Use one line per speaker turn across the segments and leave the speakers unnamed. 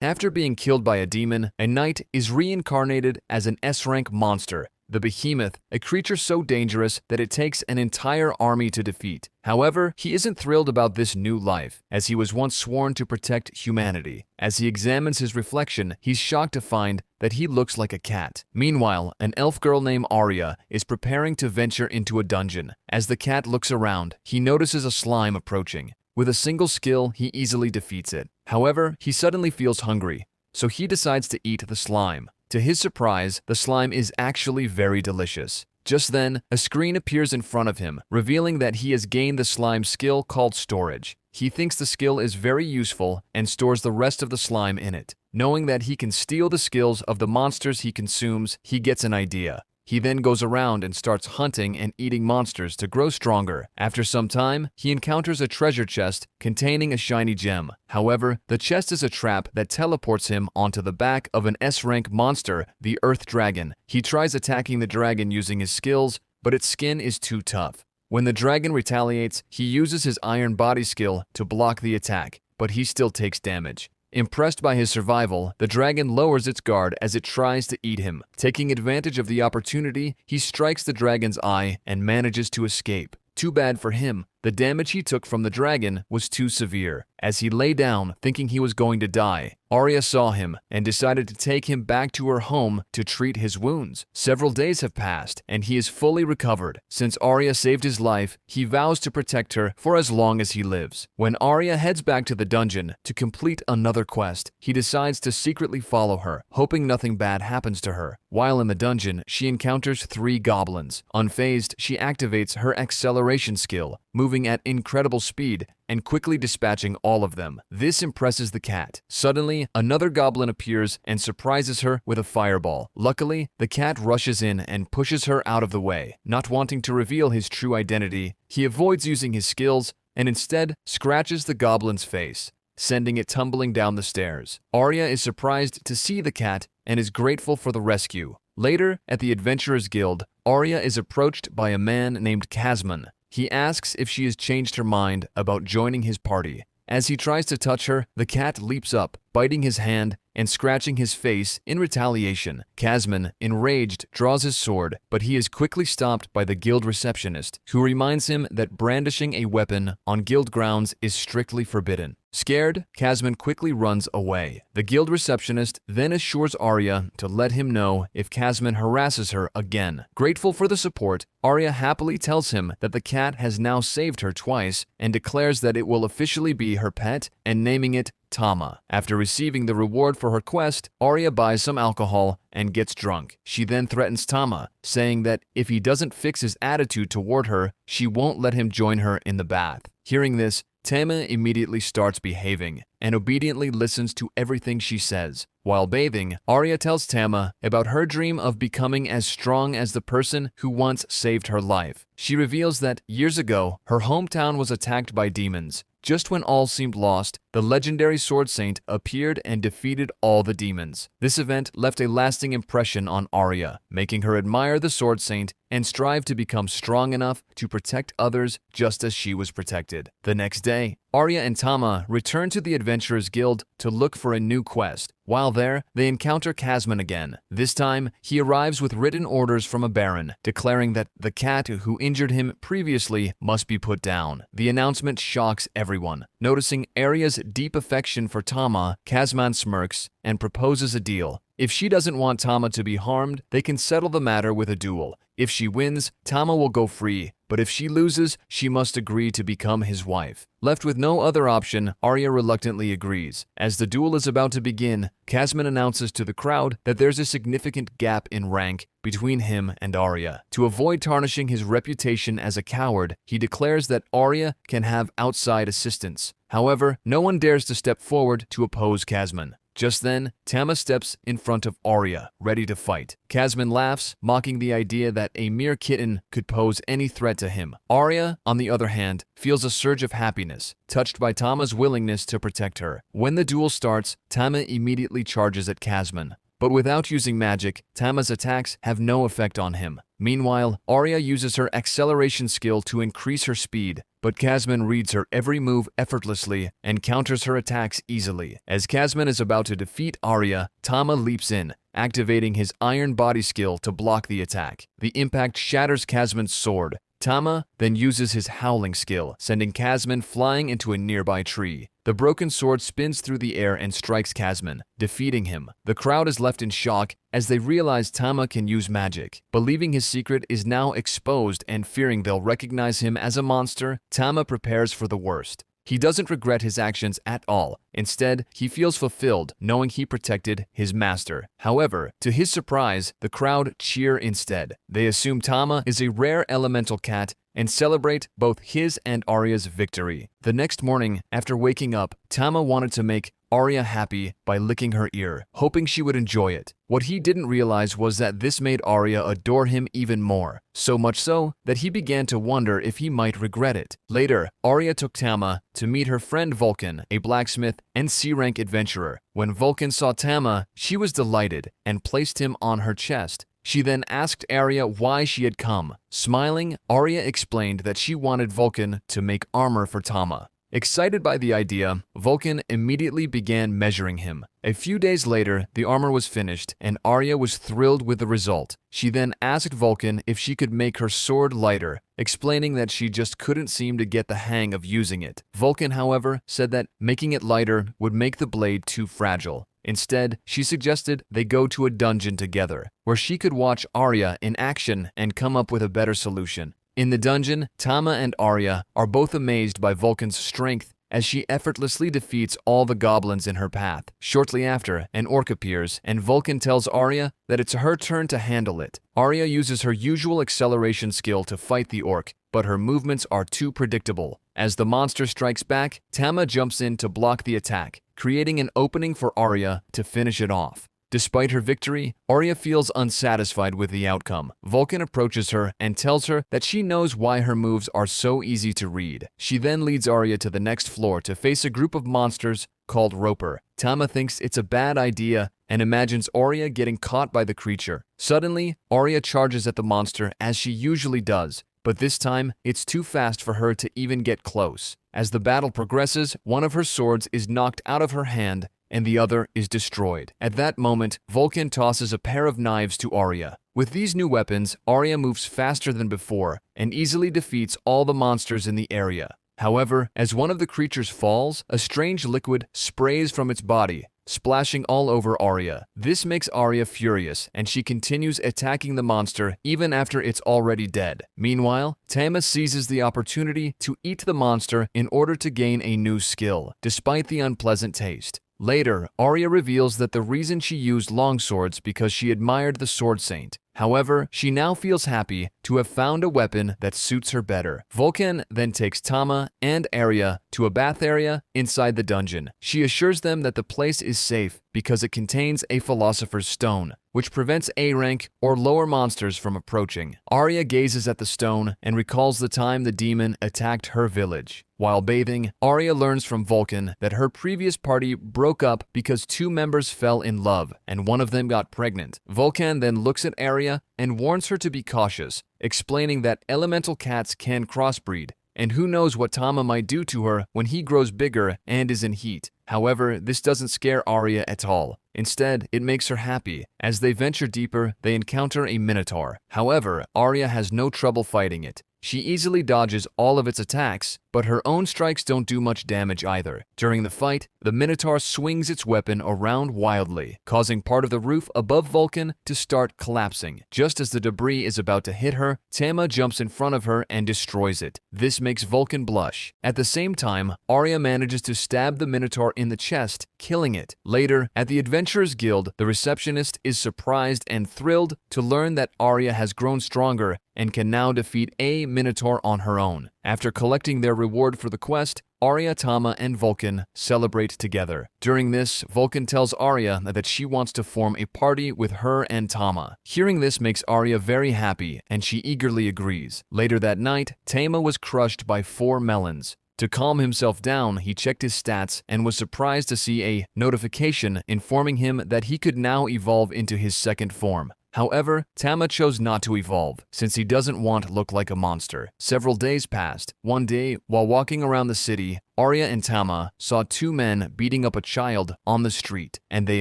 After being killed by a demon, a knight is reincarnated as an S-rank monster, the Behemoth, a creature so dangerous that it takes an entire army to defeat. However, he isn't thrilled about this new life, as he was once sworn to protect humanity. As he examines his reflection, he's shocked to find that he looks like a cat. Meanwhile, an elf girl named Arya is preparing to venture into a dungeon. As the cat looks around, he notices a slime approaching. With a single skill, he easily defeats it. However, he suddenly feels hungry, so he decides to eat the slime. To his surprise, the slime is actually very delicious. Just then, a screen appears in front of him, revealing that he has gained the slime skill called storage. He thinks the skill is very useful and stores the rest of the slime in it. Knowing that he can steal the skills of the monsters he consumes, he gets an idea. He then goes around and starts hunting and eating monsters to grow stronger. After some time, he encounters a treasure chest containing a shiny gem. However, the chest is a trap that teleports him onto the back of an S-rank monster, the Earth Dragon. He tries attacking the dragon using his skills, but its skin is too tough. When the dragon retaliates, he uses his iron body skill to block the attack, but he still takes damage. Impressed by his survival, the dragon lowers its guard as it tries to eat him. Taking advantage of the opportunity, he strikes the dragon's eye and manages to escape. Too bad for him, the damage he took from the dragon was too severe. As he lay down, thinking he was going to die, Arya saw him and decided to take him back to her home to treat his wounds. Several days have passed, and he is fully recovered. Since Arya saved his life, he vows to protect her for as long as he lives. When Arya heads back to the dungeon to complete another quest, he decides to secretly follow her, hoping nothing bad happens to her. While in the dungeon, she encounters 3 goblins. Unfazed, she activates her acceleration skill, moving at incredible speed and quickly dispatching all of them. This impresses the cat. Suddenly, another goblin appears and surprises her with a fireball. Luckily, the cat rushes in and pushes her out of the way. Not wanting to reveal his true identity, he avoids using his skills and instead scratches the goblin's face, sending it tumbling down the stairs. Arya is surprised to see the cat and is grateful for the rescue. Later, at the Adventurers Guild, Arya is approached by a man named Kazman. He asks if she has changed her mind about joining his party. As he tries to touch her, the cat leaps up, biting his hand and scratching his face in retaliation. Kazman, enraged, draws his sword, but he is quickly stopped by the guild receptionist, who reminds him that brandishing a weapon on guild grounds is strictly forbidden. Scared, Kazman quickly runs away. The guild receptionist then assures Arya to let him know if Kazman harasses her again. Grateful for the support, Arya happily tells him that the cat has now saved her twice and declares that it will officially be her pet and naming it Tama. After receiving the reward for her quest, Arya buys some alcohol and gets drunk. She then threatens Tama, saying that if he doesn't fix his attitude toward her, she won't let him join her in the bath. Hearing this, Tama immediately starts behaving and obediently listens to everything she says. While bathing, Arya tells Tama about her dream of becoming as strong as the person who once saved her life. She reveals that years ago, her hometown was attacked by demons. Just when all seemed lost, the legendary Sword Saint appeared and defeated all the demons. This event left a lasting impression on Arya, making her admire the Sword Saint and strive to become strong enough to protect others just as she was protected. The next day, Arya and Tama return to the Adventurers Guild to look for a new quest. While there, they encounter Kazman again. This time, he arrives with written orders from a baron, declaring that the cat who injured him previously must be put down. The announcement shocks everyone. Noticing Arya's deep affection for Tama, Kazman smirks and proposes a deal. If she doesn't want Tama to be harmed, they can settle the matter with a duel. If she wins, Tama will go free, but if she loses, she must agree to become his wife. Left with no other option, Arya reluctantly agrees. As the duel is about to begin, Kazman announces to the crowd that there's a significant gap in rank between him and Arya. To avoid tarnishing his reputation as a coward, he declares that Arya can have outside assistance. However, no one dares to step forward to oppose Kazman. Just then, Tama steps in front of Arya, ready to fight. Kazman laughs, mocking the idea that a mere kitten could pose any threat to him. Arya, on the other hand, feels a surge of happiness, touched by Tama's willingness to protect her. When the duel starts, Tama immediately charges at Kazman. But without using magic, Tama's attacks have no effect on him. Meanwhile, Arya uses her acceleration skill to increase her speed, but Kazman reads her every move effortlessly and counters her attacks easily. As Kazman is about to defeat Arya, Tama leaps in, activating his iron body skill to block the attack. The impact shatters Kazman's sword. Tama then uses his howling skill, sending Kazman flying into a nearby tree. The broken sword spins through the air and strikes Kazman, defeating him. The crowd is left in shock as they realize Tama can use magic. Believing his secret is now exposed and fearing they'll recognize him as a monster, Tama prepares for the worst. He doesn't regret his actions at all. Instead, he feels fulfilled knowing he protected his master. However, to his surprise, the crowd cheer instead. They assume Tama is a rare elemental cat and celebrate both his and Arya's victory. The next morning, after waking up, Tama wanted to make Arya happy by licking her ear, hoping she would enjoy it. What he didn't realize was that this made Arya adore him even more, so much so that he began to wonder if he might regret it. Later, Arya took Tama to meet her friend Vulcan, a blacksmith and C-rank adventurer. When Vulcan saw Tama, she was delighted and placed him on her chest. She then asked Arya why she had come. Smiling, Arya explained that she wanted Vulcan to make armor for Tama. Excited by the idea, Vulcan immediately began measuring him. A few days later, the armor was finished, and Arya was thrilled with the result. She then asked Vulcan if she could make her sword lighter, explaining that she just couldn't seem to get the hang of using it. Vulcan, however, said that making it lighter would make the blade too fragile. Instead, she suggested they go to a dungeon together, where she could watch Arya in action and come up with a better solution. In the dungeon, Tama and Arya are both amazed by Vulcan's strength as she effortlessly defeats all the goblins in her path. Shortly after, an orc appears, and Vulcan tells Arya that it's her turn to handle it. Arya uses her usual acceleration skill to fight the orc, but her movements are too predictable. As the monster strikes back, Tama jumps in to block the attack, creating an opening for Arya to finish it off. Despite her victory, Arya feels unsatisfied with the outcome. Vulcan approaches her and tells her that she knows why her moves are so easy to read. She then leads Arya to the next floor to face a group of monsters called Roper. Tama thinks it's a bad idea and imagines Arya getting caught by the creature. Suddenly, Arya charges at the monster as she usually does, but this time it's too fast for her to even get close. As the battle progresses, one of her swords is knocked out of her hand and the other is destroyed. At that moment, Vulcan tosses a pair of knives to Arya. With these new weapons, Arya moves faster than before and easily defeats all the monsters in the area. However, as one of the creatures falls, a strange liquid sprays from its body, splashing all over Arya. This makes Arya furious, and she continues attacking the monster even after it's already dead. Meanwhile, Tama seizes the opportunity to eat the monster in order to gain a new skill, despite the unpleasant taste. Later, Arya reveals that the reason she used longswords because she admired the Sword Saint. However, she now feels happy to have found a weapon that suits her better. Vulcan then takes Tama and Arya to a bath area inside the dungeon. She assures them that the place is safe because it contains a Philosopher's Stone, which prevents A-rank or lower monsters from approaching. Arya gazes at the stone and recalls the time the demon attacked her village. While bathing, Arya learns from Vulcan that her previous party broke up because two members fell in love and one of them got pregnant. Vulcan then looks at Arya and warns her to be cautious, explaining that elemental cats can crossbreed, and who knows what Tama might do to her when he grows bigger and is in heat. However, this doesn't scare Arya at all. Instead, it makes her happy. As they venture deeper, they encounter a minotaur. However, Arya has no trouble fighting it. She easily dodges all of its attacks, but her own strikes don't do much damage either. During the fight, the Minotaur swings its weapon around wildly, causing part of the roof above Vulcan to start collapsing. Just as the debris is about to hit her, Tama jumps in front of her and destroys it. This makes Vulcan blush. At the same time, Arya manages to stab the Minotaur in the chest, killing it. Later, at the Adventurers Guild, the receptionist is surprised and thrilled to learn that Arya has grown stronger and can now defeat a Minotaur on her own. After collecting their reward for the quest, Arya, Tama, and Vulcan celebrate together. During this, Vulcan tells Arya that she wants to form a party with her and Tama. Hearing this makes Arya very happy, and she eagerly agrees. Later that night, Tama was crushed by 4 melons. To calm himself down, he checked his stats and was surprised to see a notification informing him that he could now evolve into his second form. However, Tama chose not to evolve, since he doesn't want to look like a monster. Several days passed. One day, while walking around the city, Arya and Tama saw two men beating up a child on the street, and they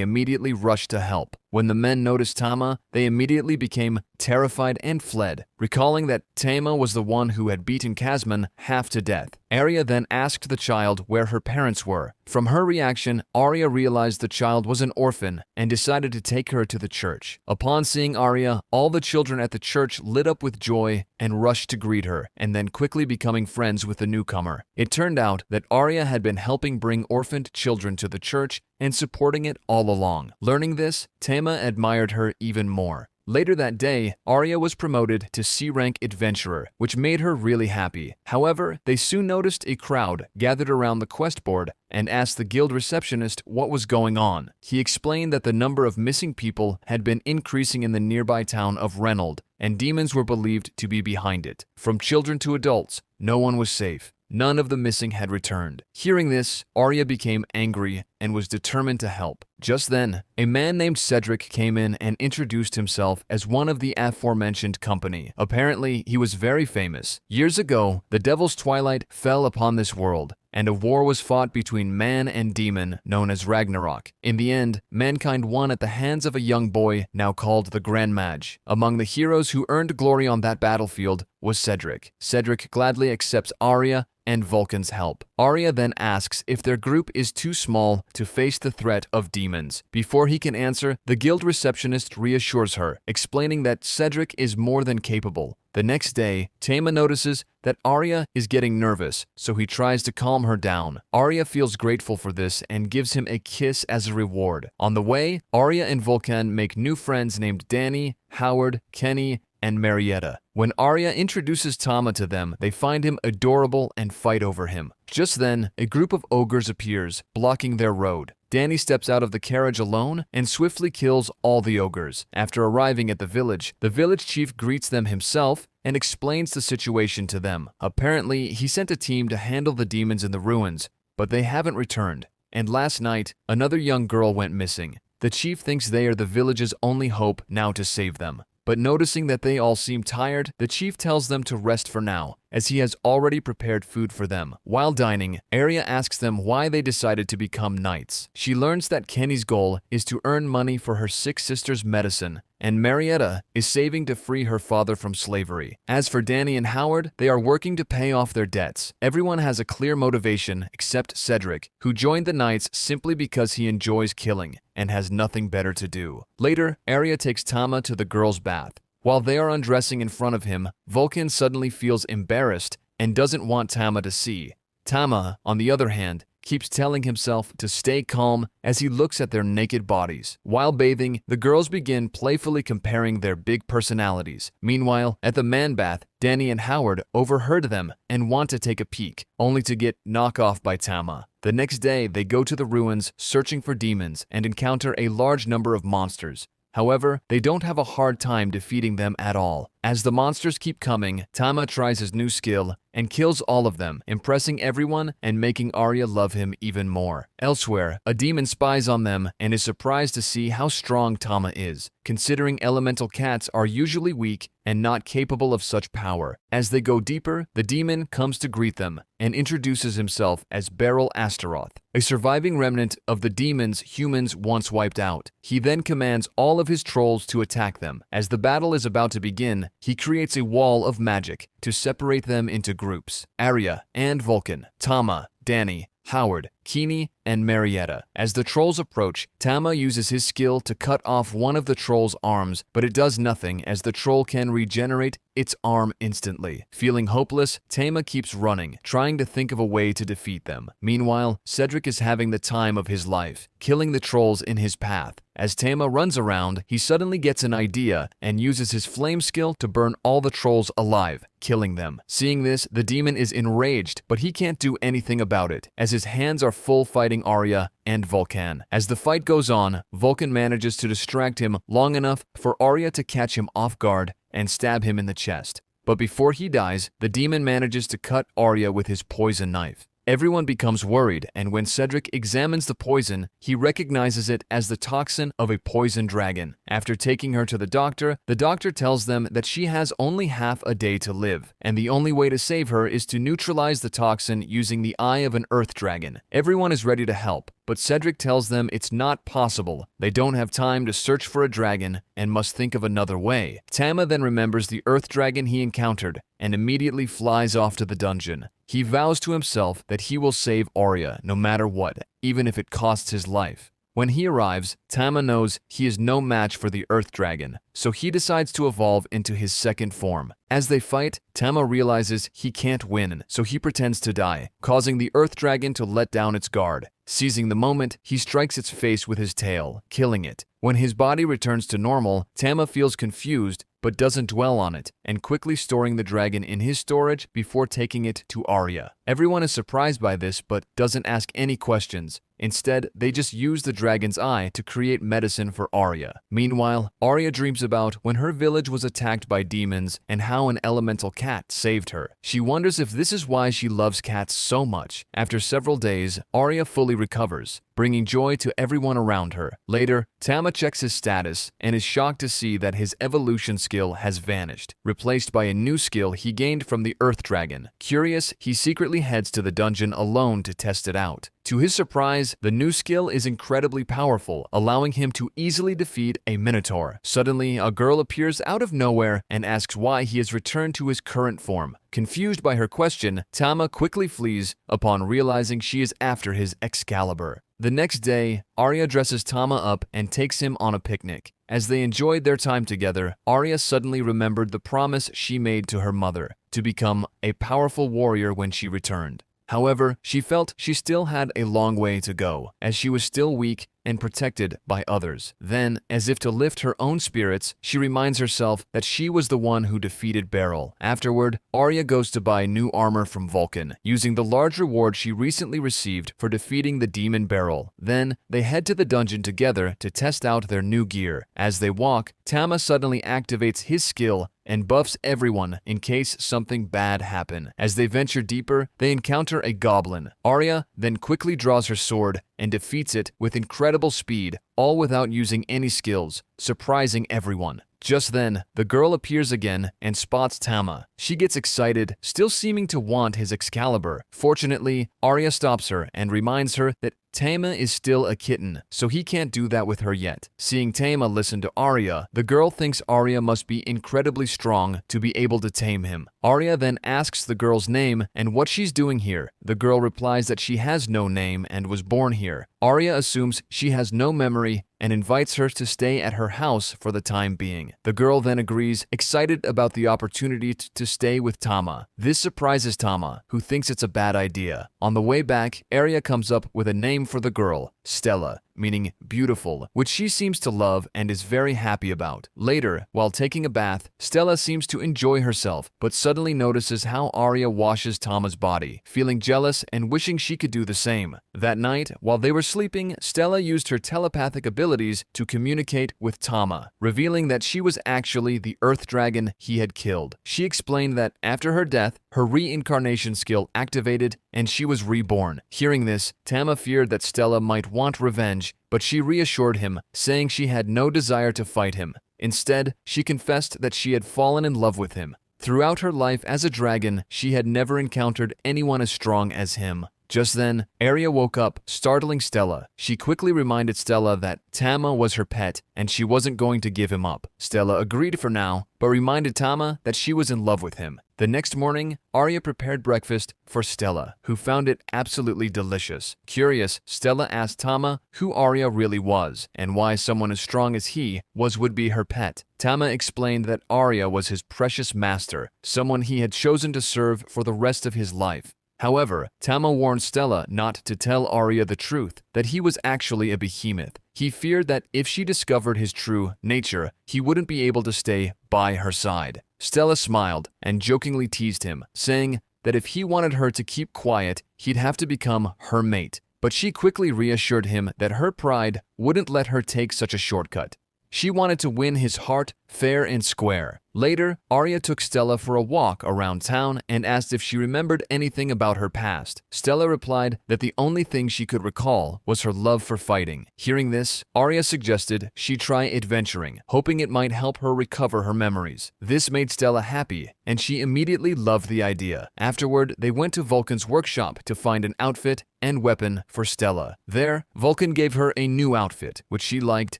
immediately rushed to help. When the men noticed Tama, they immediately became terrified and fled, recalling that Tama was the one who had beaten Kasman half to death. Arya then asked the child where her parents were. From her reaction, Arya realized the child was an orphan and decided to take her to the church. Upon seeing Arya, all the children at the church lit up with joy and rushed to greet her, and then quickly becoming friends with the newcomer. It turned out that Arya had been helping bring orphaned children to the church and supporting it all along. Learning this, Tama admired her even more. Later that day, Arya was promoted to C-rank adventurer, which made her really happy. However, they soon noticed a crowd gathered around the quest board and asked the guild receptionist what was going on. He explained that the number of missing people had been increasing in the nearby town of Reynold, and demons were believed to be behind it. From children to adults, no one was safe. None of the missing had returned. Hearing this, Arya became angry and was determined to help. Just then, a man named Cedric came in and introduced himself as one of the aforementioned company. Apparently, he was very famous. Years ago, the Devil's Twilight fell upon this world, and a war was fought between man and demon known as Ragnarok. In the end, mankind won at the hands of a young boy now called the Grand Mage. Among the heroes who earned glory on that battlefield was Cedric. Cedric gladly accepts Arya and Vulcan's help. Arya then asks if their group is too small to face the threat of demons. Before he can answer, the guild receptionist reassures her, explaining that Cedric is more than capable. The next day, Tama notices that Arya is getting nervous, so he tries to calm her down. Arya feels grateful for this and gives him a kiss as a reward. On the way, Arya and Vulcan make new friends named Danny, Howard, Kenny, and Marietta. When Arya introduces Tama to them, they find him adorable and fight over him. Just then, a group of ogres appears, blocking their road. Danny steps out of the carriage alone and swiftly kills all the ogres. After arriving at the village chief greets them himself and explains the situation to them. Apparently, he sent a team to handle the demons in the ruins, but they haven't returned. And last night, another young girl went missing. The chief thinks they are the village's only hope now to save them. But noticing that they all seem tired, the chief tells them to rest for now, as he has already prepared food for them. While dining, Arya asks them why they decided to become knights. She learns that Kenny's goal is to earn money for her sick sister's medicine, and Marietta is saving to free her father from slavery. As for Danny and Howard, they are working to pay off their debts. Everyone has a clear motivation except Cedric, who joined the Knights simply because he enjoys killing and has nothing better to do. Later, Arya takes Tama to the girls' bath. While they are undressing in front of him, Vulcan suddenly feels embarrassed and doesn't want Tama to see. Tama, on the other hand, keeps telling himself to stay calm as he looks at their naked bodies. While bathing, the girls begin playfully comparing their big personalities. Meanwhile, at the man bath, Danny and Howard overheard them and want to take a peek, only to get knocked off by Tama. The next day, they go to the ruins searching for demons and encounter a large number of monsters. However, they don't have a hard time defeating them at all. As the monsters keep coming, Tama tries his new skill and kills all of them, impressing everyone and making Arya love him even more. Elsewhere, a demon spies on them and is surprised to see how strong Tama is, considering elemental cats are usually weak and not capable of such power. As they go deeper, the demon comes to greet them and introduces himself as Beryl Astaroth, a surviving remnant of the demons humans once wiped out. He then commands all of his trolls to attack them. As the battle is about to begin, he creates a wall of magic to separate them into groups: Arya and Vulcan, Tama, Danny, Howard, Keeney, and Marietta. As the trolls approach, Tama uses his skill to cut off one of the troll's arms, but it does nothing as the troll can regenerate its arm instantly. Feeling hopeless, Tama keeps running, trying to think of a way to defeat them. Meanwhile, Cedric is having the time of his life, killing the trolls in his path. As Tama runs around, he suddenly gets an idea and uses his flame skill to burn all the trolls alive, killing them. Seeing this, the demon is enraged, but he can't do anything about it, as his hands are full fighting Arya and Vulcan. As the fight goes on, Vulcan manages to distract him long enough for Arya to catch him off guard and stab him in the chest. But before he dies, the demon manages to cut Arya with his poison knife. Everyone becomes worried, and when Cedric examines the poison, he recognizes it as the toxin of a poison dragon. After taking her to the doctor tells them that she has only half a day to live, and the only way to save her is to neutralize the toxin using the eye of an earth dragon. Everyone is ready to help, but Cedric tells them it's not possible. They don't have time to search for a dragon and must think of another way. Tama then remembers the earth dragon he encountered and immediately flies off to the dungeon. He vows to himself that he will save Arya no matter what, even if it costs his life. When he arrives, Tama knows he is no match for the Earth Dragon, so he decides to evolve into his second form. As they fight, Tama realizes he can't win, so he pretends to die, causing the Earth Dragon to let down its guard. Seizing the moment, he strikes its face with his tail, killing it. When his body returns to normal, Tama feels confused but doesn't dwell on it, and quickly storing the dragon in his storage before taking it to Arya. Everyone is surprised by this but doesn't ask any questions. Instead, they just use the dragon's eye to create medicine for Arya. Meanwhile, Arya dreams about when her village was attacked by demons and how an elemental cat saved her. She wonders if this is why she loves cats so much. After several days, Arya fully recovers, bringing joy to everyone around her. Later, Tama checks his status and is shocked to see that his evolution skill has vanished, replaced by a new skill he gained from the Earth Dragon. Curious, he secretly heads to the dungeon alone to test it out. To his surprise, the new skill is incredibly powerful, allowing him to easily defeat a minotaur. Suddenly, a girl appears out of nowhere and asks why he has returned to his current form. Confused by her question, Tama quickly flees upon realizing she is after his Excalibur. The next day, Arya dresses Tama up and takes him on a picnic. As they enjoyed their time together, Arya suddenly remembered the promise she made to her mother to become a powerful warrior when she returned. However, she felt she still had a long way to go, as she was still weak and protected by others. Then, as if to lift her own spirits, she reminds herself that she was the one who defeated Beryl. Afterward, Arya goes to buy new armor from Vulcan, using the large reward she recently received for defeating the demon Beryl. Then, they head to the dungeon together to test out their new gear. As they walk, Tama suddenly activates his skill and buffs everyone in case something bad happen. As they venture deeper, they encounter a goblin. Arya then quickly draws her sword and defeats it with incredible speed, all without using any skills, surprising everyone. Just then, the girl appears again and spots Tama. She gets excited, still seeming to want his Excalibur. Fortunately, Arya stops her and reminds her that Tama is still a kitten, so he can't do that with her yet. Seeing Tama listen to Arya, the girl thinks Arya must be incredibly strong to be able to tame him. Arya then asks the girl's name and what she's doing here. The girl replies that she has no name and was born here. Arya assumes she has no memory and invites her to stay at her house for the time being. The girl then agrees, excited about the opportunity to stay with Tama. This surprises Tama, who thinks it's a bad idea. On the way back, Arya comes up with a name for the girl, Stella, meaning beautiful, which she seems to love and is very happy about. Later, while taking a bath, Stella seems to enjoy herself, but suddenly notices how Arya washes Tama's body, feeling jealous and wishing she could do the same. That night, while they were sleeping, Stella used her telepathic abilities to communicate with Tama, revealing that she was actually the Earth Dragon he had killed. She explained that after her death, her reincarnation skill activated and she was reborn. Hearing this, Tama feared that Stella might want revenge, but she reassured him, saying she had no desire to fight him. Instead, she confessed that she had fallen in love with him. Throughout her life as a dragon, she had never encountered anyone as strong as him. Just then, Arya woke up, startling Stella. She quickly reminded Stella that Tama was her pet and she wasn't going to give him up. Stella agreed for now, but reminded Tama that she was in love with him. The next morning, Arya prepared breakfast for Stella, who found it absolutely delicious. Curious, Stella asked Tama who Arya really was and why someone as strong as he would be her pet. Tama explained that Arya was his precious master, someone he had chosen to serve for the rest of his life. However, Tama warned Stella not to tell Arya the truth, that he was actually a behemoth. He feared that if she discovered his true nature, he wouldn't be able to stay by her side. Stella smiled and jokingly teased him, saying that if he wanted her to keep quiet, he'd have to become her mate. But she quickly reassured him that her pride wouldn't let her take such a shortcut. She wanted to win his heart fair and square. Later, Arya took Stella for a walk around town and asked if she remembered anything about her past. Stella replied that the only thing she could recall was her love for fighting. Hearing this, Arya suggested she try adventuring, hoping it might help her recover her memories. This made Stella happy, and she immediately loved the idea. Afterward, they went to Vulcan's workshop to find an outfit and weapon for Stella. There, Vulcan gave her a new outfit, which she liked,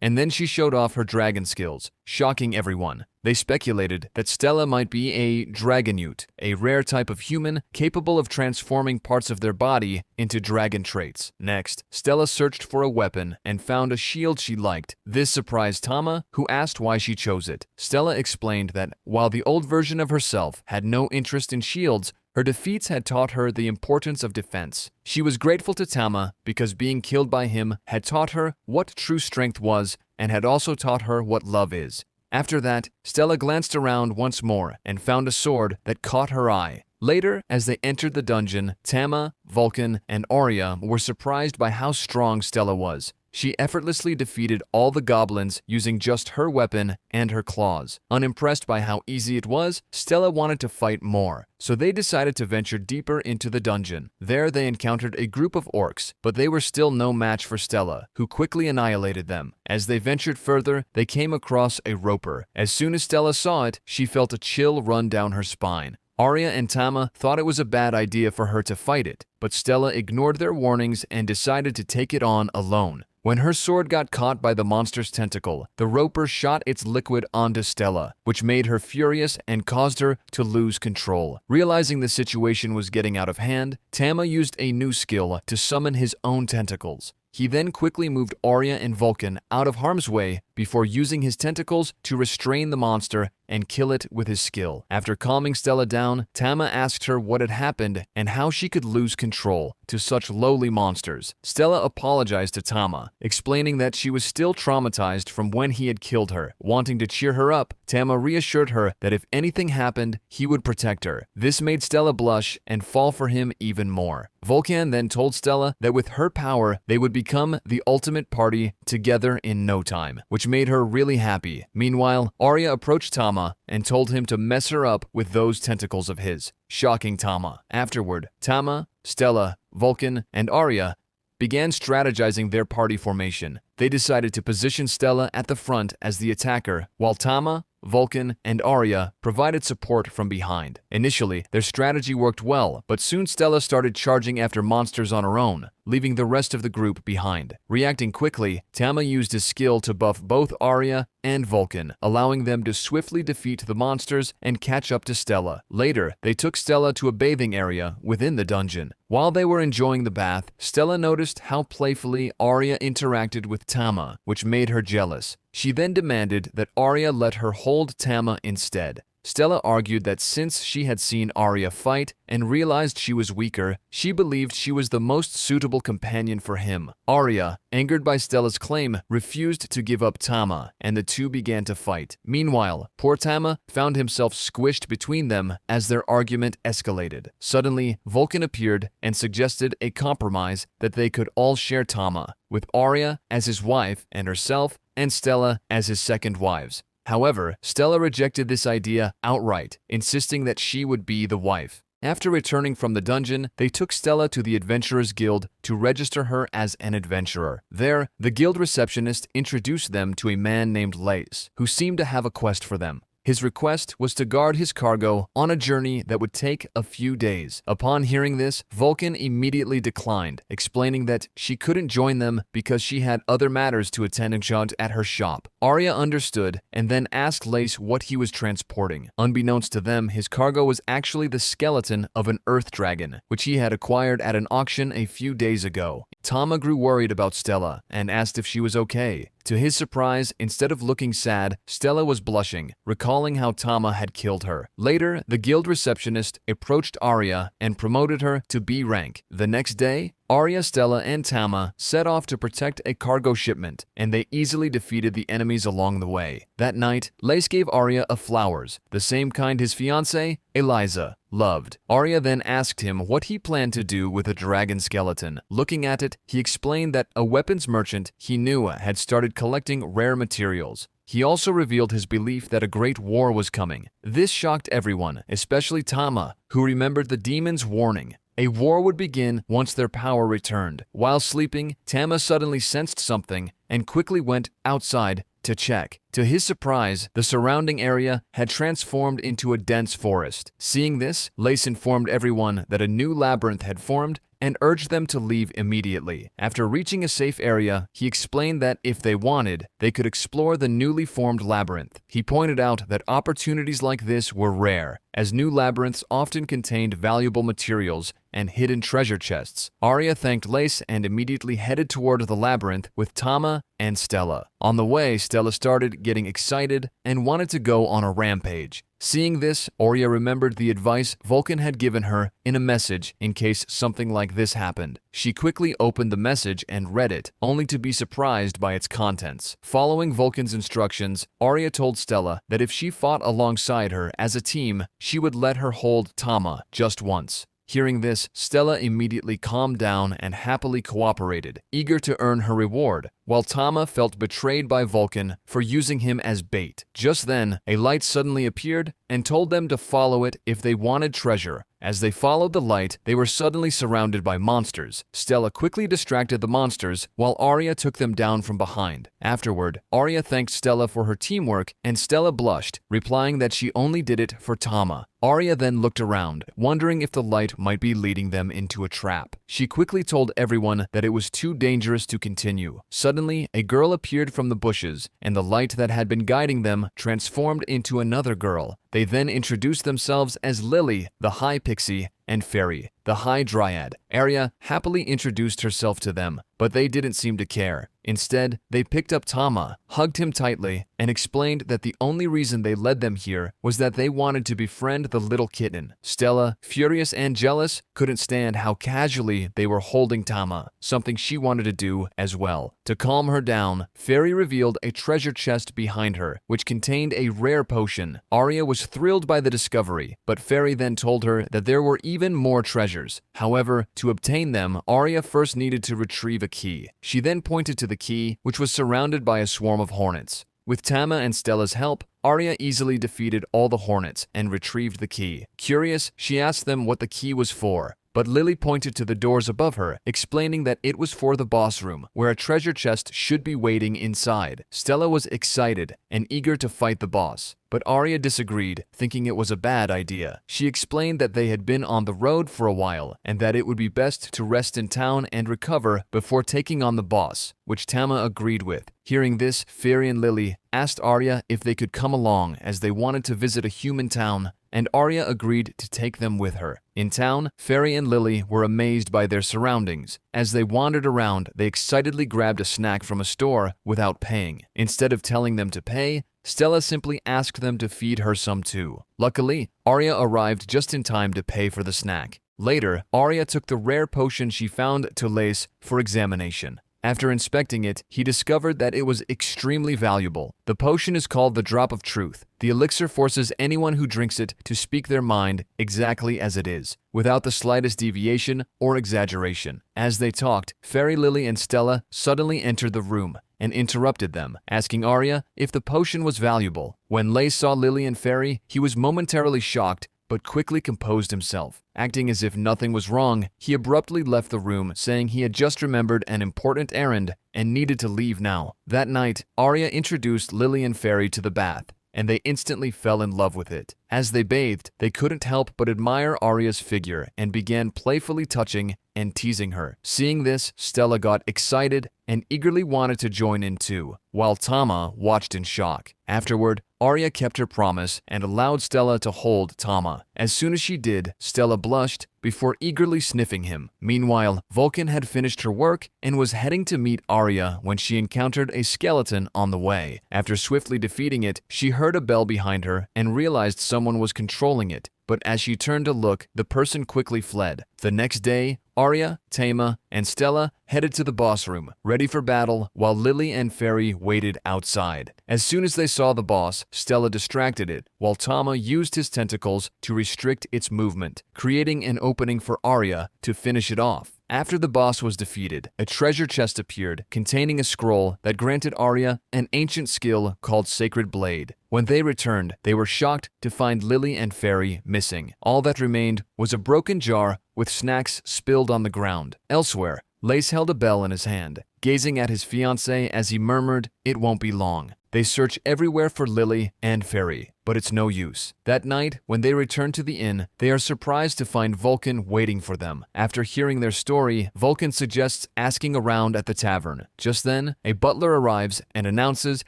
and then she showed off her dragon skills, shocking everyone. They speculated that Stella might be a dragonute, a rare type of human capable of transforming parts of their body into dragon traits. Next, Stella searched for a weapon and found a shield she liked. This surprised Tama, who asked why she chose it. Stella explained that while the old version of herself had no interest in shields, her defeats had taught her the importance of defense. She was grateful to Tama because being killed by him had taught her what true strength was and had also taught her what love is. After that, Stella glanced around once more and found a sword that caught her eye. Later, as they entered the dungeon, Tama, Vulcan, and Arya were surprised by how strong Stella was. She effortlessly defeated all the goblins using just her weapon and her claws. Unimpressed by how easy it was, Stella wanted to fight more, so they decided to venture deeper into the dungeon. There they encountered a group of orcs, but they were still no match for Stella, who quickly annihilated them. As they ventured further, they came across a roper. As soon as Stella saw it, she felt a chill run down her spine. Arya and Tama thought it was a bad idea for her to fight it, but Stella ignored their warnings and decided to take it on alone. When her sword got caught by the monster's tentacle, the roper shot its liquid onto Stella, which made her furious and caused her to lose control. Realizing the situation was getting out of hand, Tama used a new skill to summon his own tentacles. He then quickly moved Arya and Vulcan out of harm's way before using his tentacles to restrain the monster and kill it with his skill. After calming Stella down, Tama asked her what had happened and how she could lose control to such lowly monsters. Stella apologized to Tama, explaining that she was still traumatized from when he had killed her. Wanting to cheer her up, Tama reassured her that if anything happened, he would protect her. This made Stella blush and fall for him even more. Vulcan then told Stella that with her power, they would become the ultimate party together in no time, which made her really happy. Meanwhile, Arya approached Tama and told him to mess her up with those tentacles of his, shocking Tama. Afterward, Tama, Stella, Vulcan, and Arya began strategizing their party formation. They decided to position Stella at the front as the attacker, while Tama, Vulcan, and Arya provided support from behind. Initially, their strategy worked well, but soon Stella started charging after monsters on her own, leaving the rest of the group behind. Reacting quickly, Tama used his skill to buff both Arya and Vulcan, allowing them to swiftly defeat the monsters and catch up to Stella. Later, they took Stella to a bathing area within the dungeon. While they were enjoying the bath, Stella noticed how playfully Arya interacted with Tama, which made her jealous. She then demanded that Arya let her hold Tama instead. Stella argued that since she had seen Arya fight and realized she was weaker, she believed she was the most suitable companion for him. Arya, angered by Stella's claim, refused to give up Tama, and the two began to fight. Meanwhile, poor Tama found himself squished between them as their argument escalated. Suddenly, Vulcan appeared and suggested a compromise that they could all share Tama, with Arya as his wife and herself, and Stella as his second wives. However, Stella rejected this idea outright, insisting that she would be the wife. After returning from the dungeon, they took Stella to the Adventurers Guild to register her as an adventurer. There, the guild receptionist introduced them to a man named Rizz, who seemed to have a quest for them. His request was to guard his cargo on a journey that would take a few days. Upon hearing this, Vulcan immediately declined, explaining that she couldn't join them because she had other matters to attend at her shop. Arya understood and then asked Lace what he was transporting. Unbeknownst to them, his cargo was actually the skeleton of an earth dragon, which he had acquired at an auction a few days ago. Tama grew worried about Stella and asked if she was okay. To his surprise, instead of looking sad, Stella was blushing, recalling how Tama had killed her. Later, the guild receptionist approached Arya and promoted her to B rank. The next day, Arya, Stella, and Tama set off to protect a cargo shipment, and they easily defeated the enemies along the way. That night, Lace gave Arya a flowers, the same kind his fiancée, Eliza, loved. Arya then asked him what he planned to do with a dragon skeleton. Looking at it, he explained that a weapons merchant he knew had started collecting rare materials. He also revealed his belief that a great war was coming. This shocked everyone, especially Tama, who remembered the demon's warning. A war would begin once their power returned. While sleeping, Tama suddenly sensed something and quickly went outside to check. To his surprise, the surrounding area had transformed into a dense forest. Seeing this, Lace informed everyone that a new labyrinth had formed and urged them to leave immediately. After reaching a safe area, he explained that if they wanted, they could explore the newly formed labyrinth. He pointed out that opportunities like this were rare, as new labyrinths often contained valuable materials and hidden treasure chests. Arya thanked Lace and immediately headed toward the labyrinth with Tama and Stella. On the way, Stella started getting excited and wanted to go on a rampage. Seeing this, Arya remembered the advice Vulcan had given her in a message in case something like this happened. She quickly opened the message and read it, only to be surprised by its contents. Following Vulcan's instructions, Arya told Stella that if she fought alongside her as a team, she would let her hold Tama just once. Hearing this, Stella immediately calmed down and happily cooperated, eager to earn her reward, while Tama felt betrayed by Vulcan for using him as bait. Just then, a light suddenly appeared and told them to follow it if they wanted treasure. As they followed the light, they were suddenly surrounded by monsters. Stella quickly distracted the monsters while Arya took them down from behind. Afterward, Arya thanked Stella for her teamwork and Stella blushed, replying that she only did it for Tama. Arya then looked around, wondering if the light might be leading them into a trap. She quickly told everyone that it was too dangerous to continue. Suddenly, a girl appeared from the bushes, and the light that had been guiding them transformed into another girl. They then introduced themselves as Lily, the High Pixie, and Fairy, the High Dryad. Arya happily introduced herself to them, but they didn't seem to care. Instead, they picked up Tama, hugged him tightly, and explained that the only reason they led them here was that they wanted to befriend the little kitten. Stella, furious and jealous, couldn't stand how casually they were holding Tama, something she wanted to do as well. To calm her down, Fairy revealed a treasure chest behind her, which contained a rare potion. Arya was thrilled by the discovery, but Fairy then told her that there were even more treasures. However, to obtain them, Arya first needed to retrieve a key. She then pointed to the key, which was surrounded by a swarm of hornets. With Tama and Stella's help, Arya easily defeated all the hornets and retrieved the key. Curious, she asked them what the key was for, but Lily pointed to the doors above her, explaining that it was for the boss room, where a treasure chest should be waiting inside. Stella was excited and eager to fight the boss, but Arya disagreed, thinking it was a bad idea. She explained that they had been on the road for a while, and that it would be best to rest in town and recover before taking on the boss, which Tama agreed with. Hearing this, Fairy and Lily asked Arya if they could come along as they wanted to visit a human town, and Arya agreed to take them with her. In town, Fairy and Lily were amazed by their surroundings. As they wandered around, they excitedly grabbed a snack from a store without paying. Instead of telling them to pay, Stella simply asked them to feed her some too. Luckily, Arya arrived just in time to pay for the snack. Later, Arya took the rare potion she found to Lace for examination. After inspecting it, he discovered that it was extremely valuable. The potion is called the Drop of Truth. The elixir forces anyone who drinks it to speak their mind exactly as it is, without the slightest deviation or exaggeration. As they talked, Fairy, Lily, and Stella suddenly entered the room and interrupted them, asking Arya if the potion was valuable. When Lace saw Lily and Fairy, he was momentarily shocked, but quickly composed himself. Acting as if nothing was wrong, he abruptly left the room, saying he had just remembered an important errand and needed to leave now. That night, Arya introduced Lily and Fairy to the bath, and they instantly fell in love with it. As they bathed, they couldn't help but admire Arya's figure and began playfully touching and teasing her. Seeing this, Stella got excited and eagerly wanted to join in too, while Tama watched in shock. Afterward, Arya kept her promise and allowed Stella to hold Tama. As soon as she did, Stella blushed before eagerly sniffing him. Meanwhile, Vulcan had finished her work and was heading to meet Arya when she encountered a skeleton on the way. After swiftly defeating it, she heard a bell behind her and realized someone was controlling it. but as she turned to look, the person quickly fled. The next day, Arya, Tama, and Stella headed to the boss room, ready for battle, while Lily and Fairy waited outside. As soon as they saw the boss, Stella distracted it, while Tama used his tentacles to restrict its movement, creating an opening for Arya to finish it off. After the boss was defeated, a treasure chest appeared containing a scroll that granted Arya an ancient skill called Sacred Blade. When they returned, they were shocked to find Lily and Fairy missing. All that remained was a broken jar with snacks spilled on the ground. Elsewhere, Lace held a bell in his hand, gazing at his fiancée as he murmured, "It won't be long." They search everywhere for Lily and Fairy, but it's no use. That night, when they return to the inn, they are surprised to find Vulcan waiting for them. After hearing their story, Vulcan suggests asking around at the tavern. Just then, a butler arrives and announces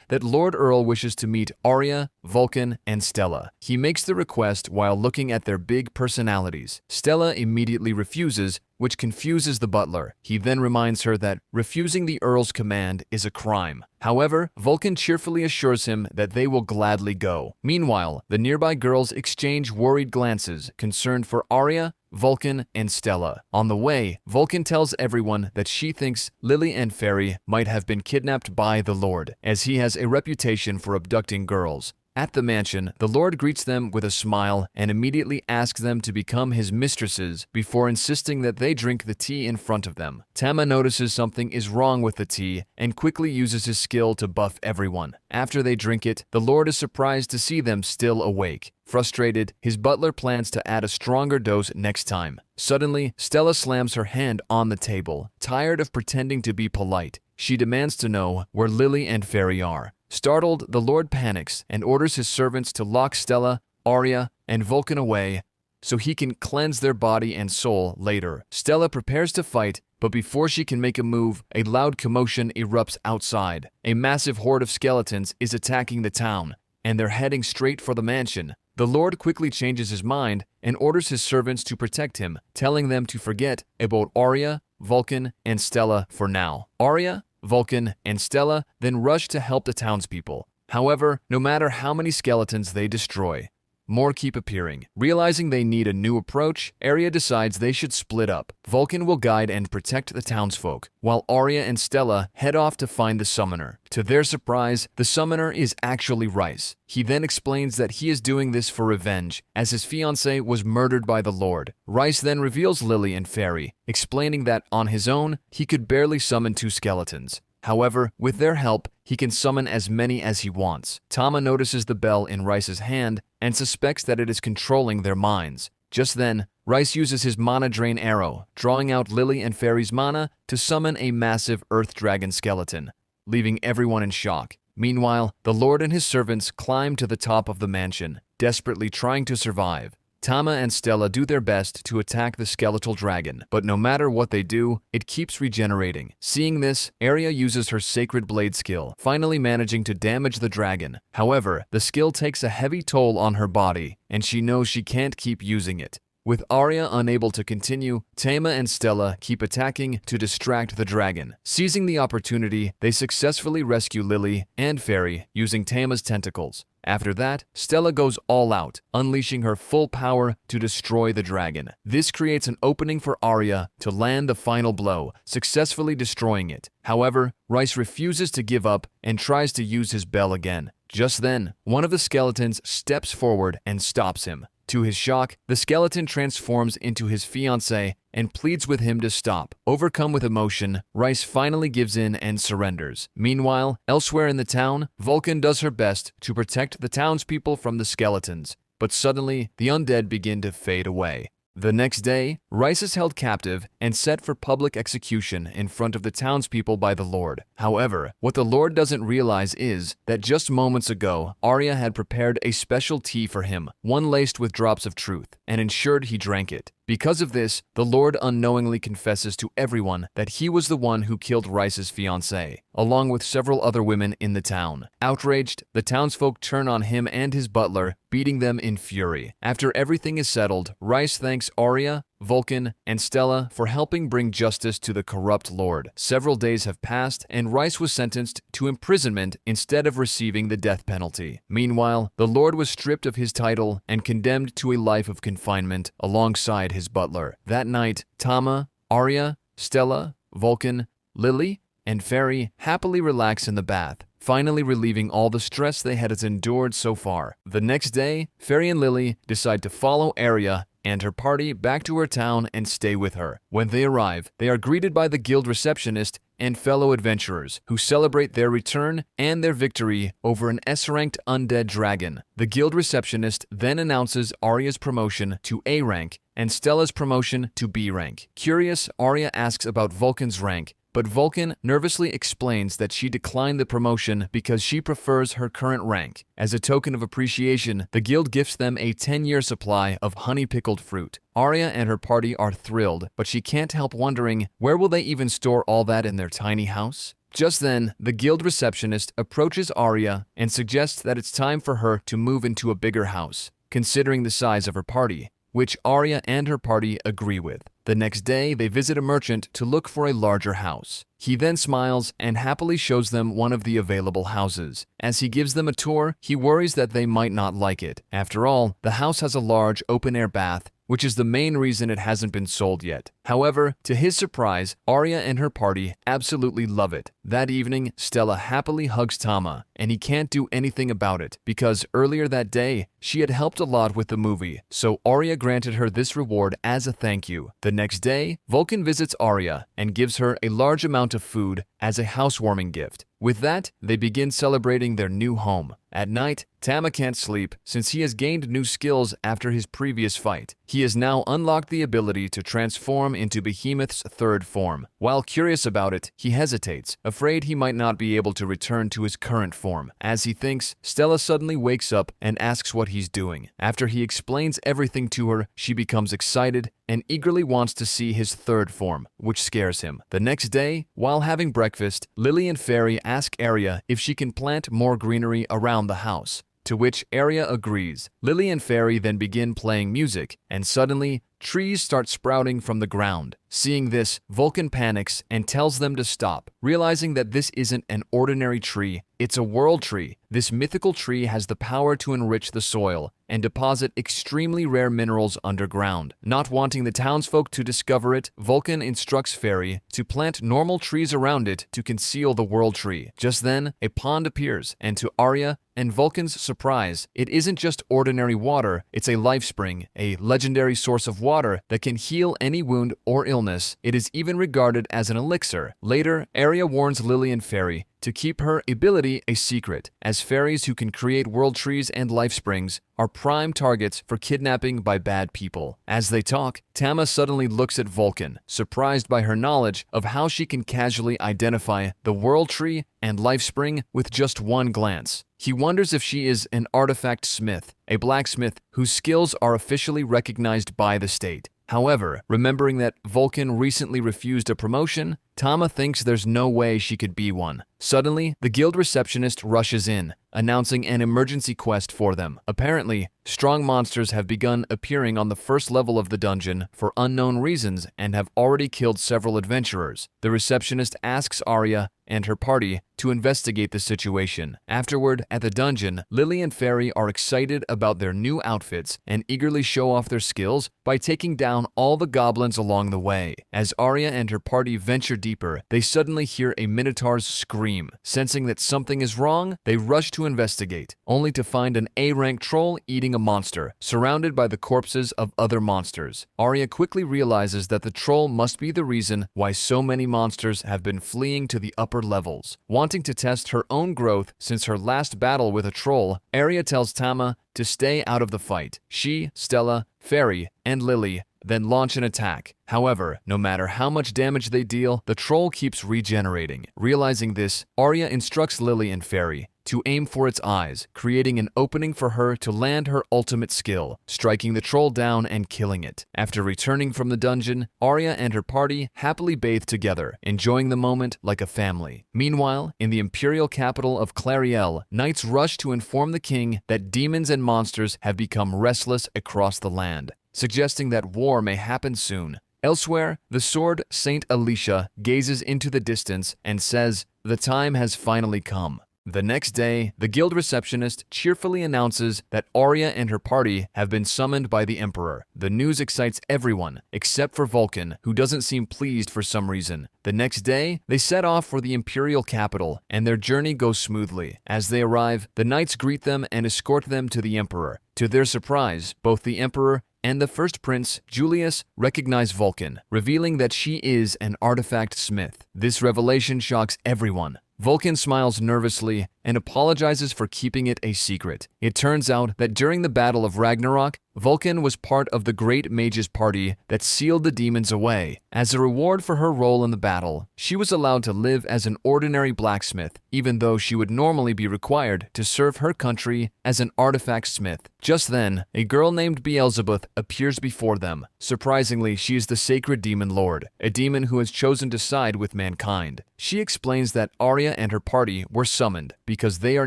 that Lord Earl wishes to meet Arya, Vulcan, and Stella. He makes the request while looking at their big personalities. Stella immediately refuses, which confuses the butler. He then reminds her that refusing the Earl's command is a crime. However, Vulcan cheerfully assures him that they will gladly go. Meanwhile, the nearby girls exchange worried glances, concerned for Arya, Vulcan, and Stella. On the way, Vulcan tells everyone that she thinks Lily and Fairy might have been kidnapped by the Lord, as he has a reputation for abducting girls. At the mansion, the Lord greets them with a smile and immediately asks them to become his mistresses before insisting that they drink the tea in front of them. Tama notices something is wrong with the tea and quickly uses his skill to buff everyone. After they drink it, the Lord is surprised to see them still awake. Frustrated, his butler plans to add a stronger dose next time. Suddenly, Stella slams her hand on the table. Tired of pretending to be polite, she demands to know where Lily and Fairy are. Startled, the Lord panics and orders his servants to lock Stella, Arya, and Vulcan away so he can cleanse their body and soul later. Stella prepares to fight, but before she can make a move, a loud commotion erupts outside. A massive horde of skeletons is attacking the town, and they're heading straight for the mansion. The Lord quickly changes his mind and orders his servants to protect him, telling them to forget about Arya, Vulcan, and Stella for now. Arya, Vulcan, and Stella then rush to help the townspeople. However, no matter how many skeletons they destroy, more keep appearing. Realizing they need a new approach, Arya decides they should split up. Vulcan will guide and protect the townsfolk, while Arya and Stella head off to find the summoner. To their surprise, the summoner is actually Rhys. He then explains that he is doing this for revenge, as his fiancée was murdered by the Lord. Rhys then reveals Lily and Fairy, explaining that on his own, he could barely summon 2 skeletons. However, with their help, he can summon as many as he wants. Tama notices the bell in Rhys's hand and suspects that it is controlling their minds. Just then, Rhys uses his mana drain arrow, drawing out Lily and Fairy's mana to summon a massive earth dragon skeleton, leaving everyone in shock. Meanwhile, the Lord and his servants climb to the top of the mansion, desperately trying to survive. Tama and Stella do their best to attack the skeletal dragon, but no matter what they do, it keeps regenerating. Seeing this, Arya uses her Sacred Blade skill, finally managing to damage the dragon. However, the skill takes a heavy toll on her body, and she knows she can't keep using it. With Arya unable to continue, Tama and Stella keep attacking to distract the dragon. Seizing the opportunity, they successfully rescue Lily and Fairy using Tama's tentacles. After that, Stella goes all out, unleashing her full power to destroy the dragon. This creates an opening for Arya to land the final blow, successfully destroying it. However, Rhys refuses to give up and tries to use his bell again. Just then, one of the skeletons steps forward and stops him. To his shock, the skeleton transforms into his fiancée and pleads with him to stop. Overcome with emotion, Rhys finally gives in and surrenders. Meanwhile, elsewhere in the town, Vulcan does her best to protect the townspeople from the skeletons, but suddenly the undead begin to fade away. The next day, Rhys is held captive and set for public execution in front of the townspeople by the Lord. However, what the Lord doesn't realize is that just moments ago, Arya had prepared a special tea for him, one laced with drops of truth, and ensured he drank it. Because of this, the Lord unknowingly confesses to everyone that he was the one who killed Rhys's fiancée, along with several other women in the town. Outraged, the townsfolk turn on him and his butler, beating them in fury. After everything is settled, Rhys thanks Arya, Vulcan, and Stella for helping bring justice to the corrupt lord. Several days have passed, and Rice was sentenced to imprisonment instead of receiving the death penalty. Meanwhile, the lord was stripped of his title and condemned to a life of confinement alongside his butler. That night, Tama, Arya, Stella, Vulcan, Lily, and Fairy happily relax in the bath, finally relieving all the stress they had endured so far. The next day, Fairy and Lily decide to follow Arya and her party back to her town and stay with her. When they arrive, they are greeted by the guild receptionist and fellow adventurers who celebrate their return and their victory over an S-ranked undead dragon. The guild receptionist then announces Arya's promotion to A rank and Stella's promotion to B rank. Curious, Arya asks about Vulcan's rank, but Vulcan nervously explains that she declined the promotion because she prefers her current rank. As a token of appreciation, the guild gifts them a 10-year supply of honey-pickled fruit. Arya and her party are thrilled, but she can't help wondering, where will they even store all that in their tiny house? Just then, the guild receptionist approaches Arya and suggests that it's time for her to move into a bigger house, considering the size of her party, which Arya and her party agree with. The next day, they visit a merchant to look for a larger house. He then smiles and happily shows them one of the available houses. As he gives them a tour, he worries that they might not like it. After all, the house has a large open-air bath, which is the main reason it hasn't been sold yet. However, to his surprise, Arya and her party absolutely love it. That evening, Stella happily hugs Tama, and he can't do anything about it because earlier that day, she had helped a lot with the movie, so Arya granted her this reward as a thank you. The next day, Vulcan visits Arya and gives her a large amount of food as a housewarming gift. With that, they begin celebrating their new home. At night, Tama can't sleep since he has gained new skills after his previous fight. He has now unlocked the ability to transform into Behemoth's third form. While curious about it, he hesitates, afraid he might not be able to return to his current form. As he thinks, Stella suddenly wakes up and asks what he's doing. After he explains everything to her, she becomes excited and eagerly wants to see his third form, which scares him. The next day, while having breakfast, Lily and Fairy ask Arya if she can plant more greenery around the house, to which Arya agrees. Lily and Fairy then begin playing music, and suddenly, trees start sprouting from the ground. Seeing this, Vulcan panics and tells them to stop, realizing that this isn't an ordinary tree, it's a world tree. This mythical tree has the power to enrich the soil and deposit extremely rare minerals underground. Not wanting the townsfolk to discover it, Vulcan instructs Fairy to plant normal trees around it to conceal the world tree. Just then, a pond appears, and to Arya and Vulcan's surprise, it isn't just ordinary water, it's a life spring, a legendary source of water that can heal any wound or illness. It is even regarded as an elixir. Later, Arya warns Lily and Fairy to keep her ability a secret, as fairies who can create world trees and life springs are prime targets for kidnapping by bad people. As they talk, Tama suddenly looks at Vulcan, surprised by her knowledge of how she can casually identify the world tree and life spring with just one glance. He wonders if she is an artifact smith, a blacksmith whose skills are officially recognized by the state. However, remembering that Vulcan recently refused a promotion, Tama thinks there's no way she could be one. Suddenly, the guild receptionist rushes in, announcing an emergency quest for them. Apparently, strong monsters have begun appearing on the first level of the dungeon for unknown reasons and have already killed several adventurers. The receptionist asks Arya and her party to investigate the situation. Afterward, at the dungeon, Lily and Fairy are excited about their new outfits and eagerly show off their skills by taking down all the goblins along the way. As Arya and her party venture deeper, they suddenly hear a minotaur's scream. Sensing that something is wrong, they rush to investigate, only to find an A-rank troll eating a monster, surrounded by the corpses of other monsters. Arya quickly realizes that the troll must be the reason why so many monsters have been fleeing to the upper levels. Wanting to test her own growth since her last battle with a troll, Arya tells Tama to stay out of the fight. She, Stella, Fairy, and Lily then launch an attack. However, no matter how much damage they deal, the troll keeps regenerating. Realizing this, Arya instructs Lily and Fairy to aim for its eyes, creating an opening for her to land her ultimate skill, striking the troll down and killing it. After returning from the dungeon, Arya and her party happily bathe together, enjoying the moment like a family. Meanwhile, in the imperial capital of Clariel, knights rush to inform the king that demons and monsters have become restless across the land. suggesting that war may happen soon. Elsewhere, the sword Saint Alicia gazes into the distance and says, "The time has finally come." The next day, the guild receptionist cheerfully announces that Arya and her party have been summoned by the Emperor. The news excites everyone, except for Vulcan, who doesn't seem pleased for some reason. The next day, they set off for the imperial capital, and their journey goes smoothly. As they arrive, the knights greet them and escort them to the Emperor. To their surprise, both the Emperor and the first prince, Julius, recognize Vulcan, revealing that she is an artifact smith. This revelation shocks everyone. Vulcan smiles nervously and apologizes for keeping it a secret. It turns out that during the Battle of Ragnarok, Vulcan was part of the Great Mage's party that sealed the demons away. As a reward for her role in the battle, she was allowed to live as an ordinary blacksmith, even though she would normally be required to serve her country as an artifact smith. Just then, a girl named Beelzebub appears before them. Surprisingly, she is the sacred demon lord, a demon who has chosen to side with mankind. She explains that Arya and her party were summoned because they are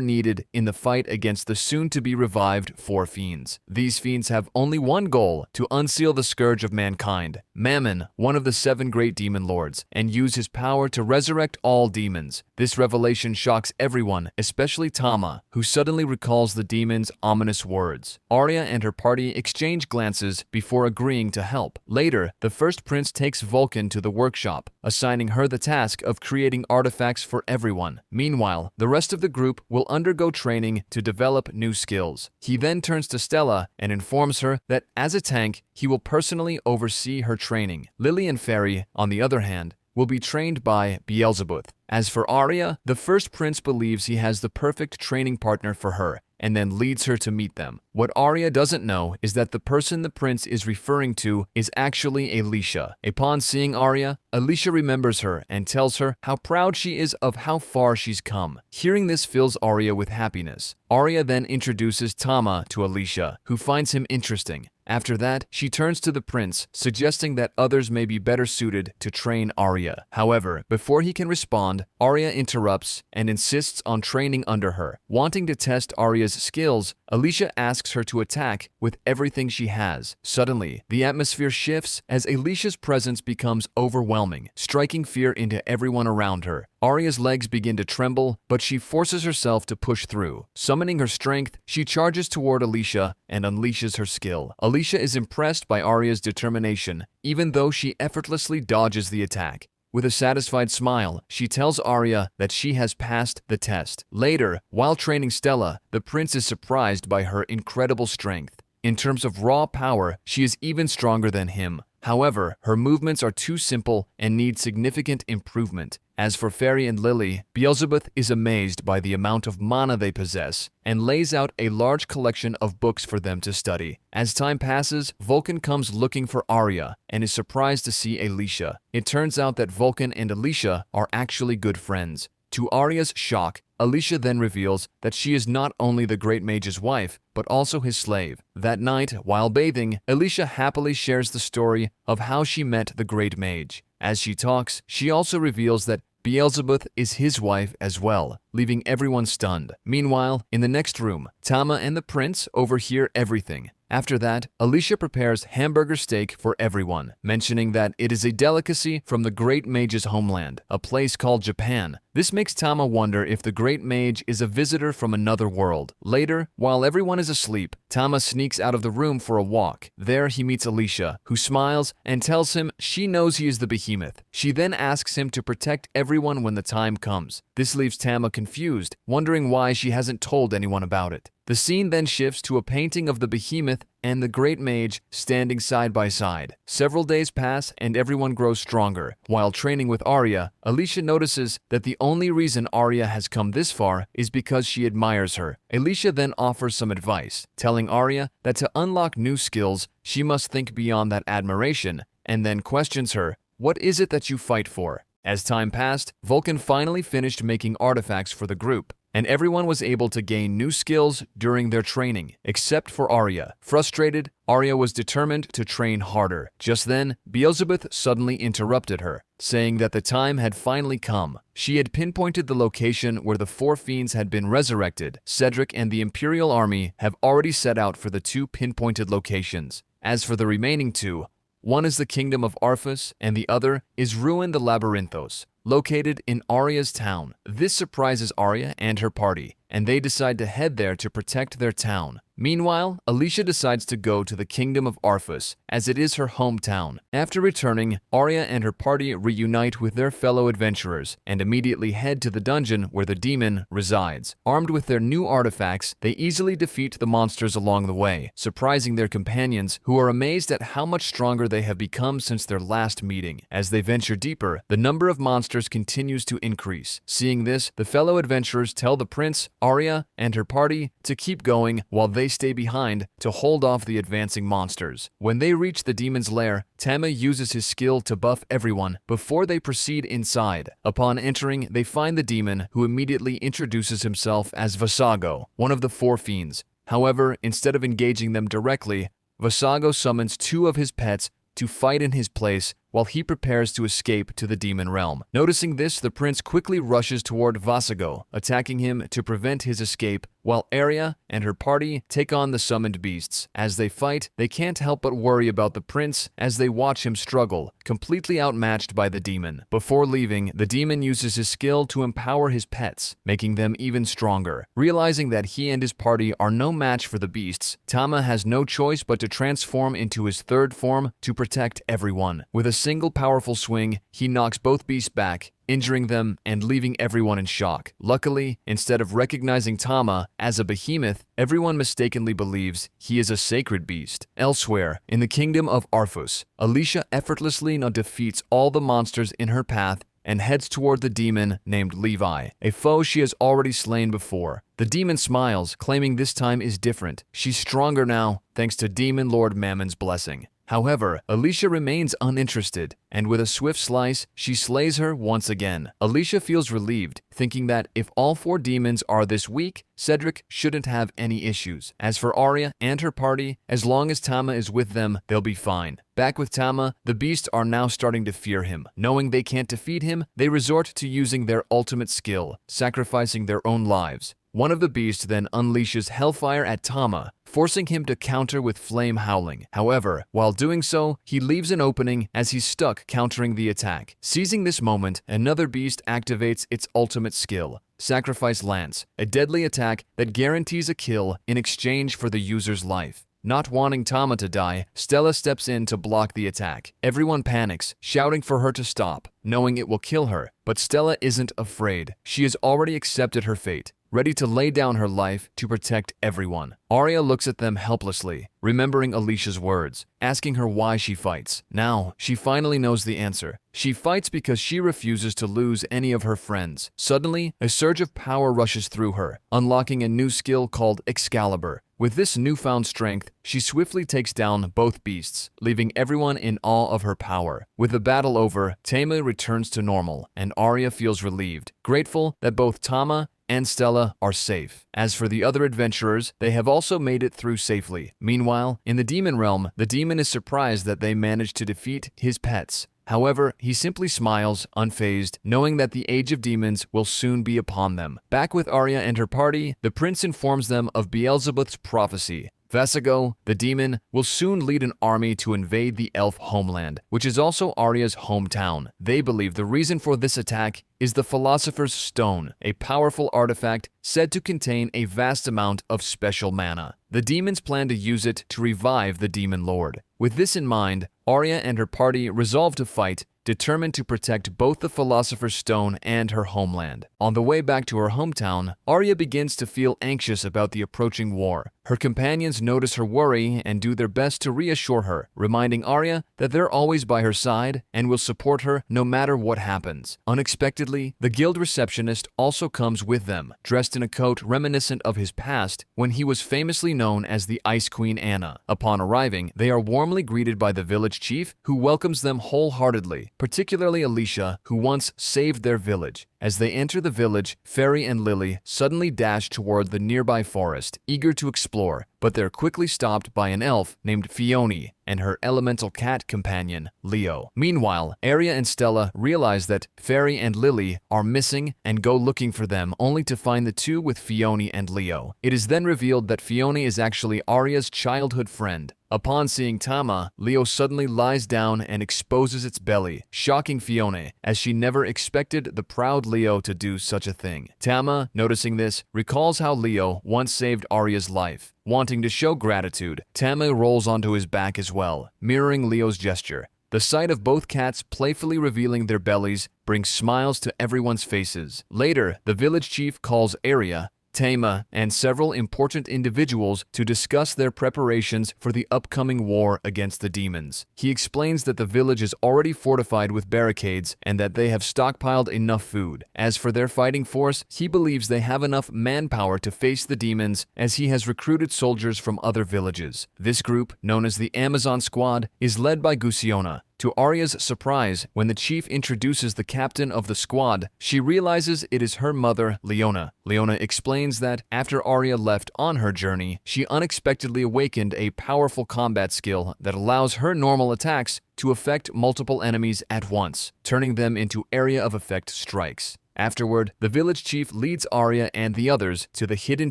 needed in the fight against the soon-to-be revived four fiends. These fiends have only one goal: to unseal the scourge of mankind, Mammon, one of the 7 great demon lords, and use his power to resurrect all demons. This revelation shocks everyone, especially Tama, who suddenly recalls the demon's ominous words. Arya and her party exchange glances before agreeing to help. Later, the first prince takes Vulcan to the workshop, assigning her the task of creating artifacts for everyone. Meanwhile, the rest of the group will undergo training to develop new skills. He then turns to Stella and informs her that as a tank, he will personally oversee her training. Lily and Fairy, on the other hand, will be trained by Beelzebub. As for Arya, the first prince believes he has the perfect training partner for her, and then leads her to meet them. What Arya doesn't know is that the person the prince is referring to is actually Alicia. Upon seeing Arya, Alicia remembers her and tells her how proud she is of how far she's come. Hearing this fills Arya with happiness. Arya then introduces Tama to Alicia, who finds him interesting. After that, she turns to the prince, suggesting that others may be better suited to train Arya. However, before he can respond, Arya interrupts and insists on training under her. Wanting to test Arya's skills, Alicia asks her to attack with everything she has. Suddenly, the atmosphere shifts as Alicia's presence becomes overwhelming, striking fear into everyone around her. Arya's legs begin to tremble, but she forces herself to push through. Summoning her strength, she charges toward Alicia and unleashes her skill. Alicia is impressed by Arya's determination, even though she effortlessly dodges the attack. With a satisfied smile, she tells Arya that she has passed the test. Later, while training Stella, the prince is surprised by her incredible strength. In terms of raw power, she is even stronger than him. However, her movements are too simple and need significant improvement. As for Fairy and Lily, Beelzebub is amazed by the amount of mana they possess and lays out a large collection of books for them to study. As time passes, Vulcan comes looking for Arya and is surprised to see Alicia. It turns out that Vulcan and Alicia are actually good friends. To Arya's shock, Alicia then reveals that she is not only the Great Mage's wife, but also his slave. That night, while bathing, Alicia happily shares the story of how she met the Great Mage. As she talks, she also reveals that Beelzebub is his wife as well, leaving everyone stunned. Meanwhile, in the next room, Tama and the prince overhear everything. After that, Alicia prepares hamburger steak for everyone, mentioning that it is a delicacy from the Great Mage's homeland, a place called Japan. This makes Tama wonder if the Great Mage is a visitor from another world. Later, while everyone is asleep, Tama sneaks out of the room for a walk. There he meets Alicia, who smiles and tells him she knows he is the Behemoth. She then asks him to protect everyone when the time comes. This leaves Tama confused, wondering why she hasn't told anyone about it. The scene then shifts to a painting of the Behemoth and the Great Mage standing side by side. Several days pass and everyone grows stronger. While training with Arya, Alicia notices that the only reason Arya has come this far is because she admires her. Alicia then offers some advice, telling Arya that to unlock new skills, she must think beyond that admiration, and then questions her, "What is it that you fight for?" As time passed, Vulcan finally finished making artifacts for the group, and everyone was able to gain new skills during their training, except for Arya. Frustrated, Arya was determined to train harder. Just then, Beelzebub suddenly interrupted her, saying that the time had finally come. She had pinpointed the location where the four fiends had been resurrected. Cedric and the Imperial Army have already set out for the two pinpointed locations. As for the remaining two, one is the kingdom of Arphus and the other is Ruin the Labyrinthos, located in Arya's town. This surprises Arya and her party, and they decide to head there to protect their town. Meanwhile, Alicia decides to go to the kingdom of Arphus, as it is her hometown. After returning, Arya and her party reunite with their fellow adventurers and immediately head to the dungeon where the demon resides. Armed with their new artifacts, they easily defeat the monsters along the way, surprising their companions, who are amazed at how much stronger they have become since their last meeting. As they venture deeper, the number of monsters continues to increase. Seeing this, the fellow adventurers tell the prince, Arya, and her party to keep going while they stay behind to hold off the advancing monsters. When they reach the demon's lair, Tama uses his skill to buff everyone before they proceed inside. Upon entering, they find the demon, who immediately introduces himself as Vasago, one of the four fiends. However, instead of engaging them directly, Vasago summons two of his pets to fight in his place while he prepares to escape to the demon realm. Noticing this, the prince quickly rushes toward Vasago, attacking him to prevent his escape, while Arya and her party take on the summoned beasts. As they fight, they can't help but worry about the prince as they watch him struggle, completely outmatched by the demon. Before leaving, the demon uses his skill to empower his pets, making them even stronger. Realizing that he and his party are no match for the beasts, Tama has no choice but to transform into his third form to protect everyone. With a single powerful swing, he knocks both beasts back, injuring them and leaving everyone in shock. Luckily, instead of recognizing Tama as a behemoth, everyone mistakenly believes he is a sacred beast. Elsewhere, in the kingdom of Arphus, Alicia effortlessly now defeats all the monsters in her path and heads toward the demon named Levi, a foe she has already slain before. The demon smiles, claiming this time is different. She's stronger now, thanks to Demon Lord Mammon's blessing. However, Alicia remains uninterested, and with a swift slice, she slays her once again. Alicia feels relieved, thinking that if all four demons are this weak, Cedric shouldn't have any issues. As for Arya and her party, as long as Tama is with them, they'll be fine. Back with Tama, the beasts are now starting to fear him. Knowing they can't defeat him, they resort to using their ultimate skill, sacrificing their own lives. One of the beasts then unleashes hellfire at Tama, forcing him to counter with flame howling. However, while doing so, he leaves an opening as he's stuck countering the attack. Seizing this moment, another beast activates its ultimate skill, Sacrifice Lance, a deadly attack that guarantees a kill in exchange for the user's life. Not wanting Tama to die, Stella steps in to block the attack. Everyone panics, shouting for her to stop, knowing it will kill her. But Stella isn't afraid. She has already accepted her fate, ready to lay down her life to protect everyone. Arya looks at them helplessly, remembering Alicia's words, asking her why she fights. Now, she finally knows the answer. She fights because she refuses to lose any of her friends. Suddenly, a surge of power rushes through her, unlocking a new skill called Excalibur. With this newfound strength, she swiftly takes down both beasts, leaving everyone in awe of her power. With the battle over, Tama returns to normal, and Arya feels relieved, grateful that both Tama and Stella are safe. As for the other adventurers, they have also made it through safely. Meanwhile, in the demon realm, the demon is surprised that they managed to defeat his pets. However, he simply smiles, unfazed, knowing that the age of demons will soon be upon them. Back with Arya and her party, the prince informs them of Beelzebub's prophecy. Vasago, the demon, will soon lead an army to invade the elf homeland, which is also Arya's hometown. They believe the reason for this attack is the Philosopher's Stone, a powerful artifact said to contain a vast amount of special mana. The demons plan to use it to revive the Demon Lord. With this in mind, Arya and her party resolve to fight, determined to protect both the Philosopher's Stone and her homeland. On the way back to her hometown, Arya begins to feel anxious about the approaching war. Her companions notice her worry and do their best to reassure her, reminding Arya that they're always by her side and will support her no matter what happens. Unexpectedly, the guild receptionist also comes with them, dressed in a coat reminiscent of his past when he was famously known as the Ice Queen Anna. Upon arriving, they are warmly greeted by the village chief, who welcomes them wholeheartedly, particularly Alicia, who once saved their village. As they enter the village, Fairy and Lily suddenly dash toward the nearby forest, eager to explore, but they're quickly stopped by an elf named Fione and her elemental cat companion, Leo. Meanwhile, Arya and Stella realize that Fairy and Lily are missing and go looking for them, only to find the two with Fione and Leo. It is then revealed that Fione is actually Arya's childhood friend. Upon seeing Tama, Leo suddenly lies down and exposes its belly, shocking Fiona, as she never expected the proud Leo to do such a thing. Tama, noticing this, recalls how Leo once saved Arya's life. Wanting to show gratitude, Tama rolls onto his back as well, mirroring Leo's gesture. The sight of both cats playfully revealing their bellies brings smiles to everyone's faces. Later, the village chief calls Arya, Tama, and several important individuals to discuss their preparations for the upcoming war against the demons. He explains that the village is already fortified with barricades and that they have stockpiled enough food. As for their fighting force, he believes they have enough manpower to face the demons, as he has recruited soldiers from other villages. This group, known as the Amazon Squad, is led by Gusiona. To Arya's surprise, when the chief introduces the captain of the squad, she realizes it is her mother, Leona. Leona explains that after Arya left on her journey, she unexpectedly awakened a powerful combat skill that allows her normal attacks to affect multiple enemies at once, turning them into area of effect strikes. Afterward, the village chief leads Arya and the others to the hidden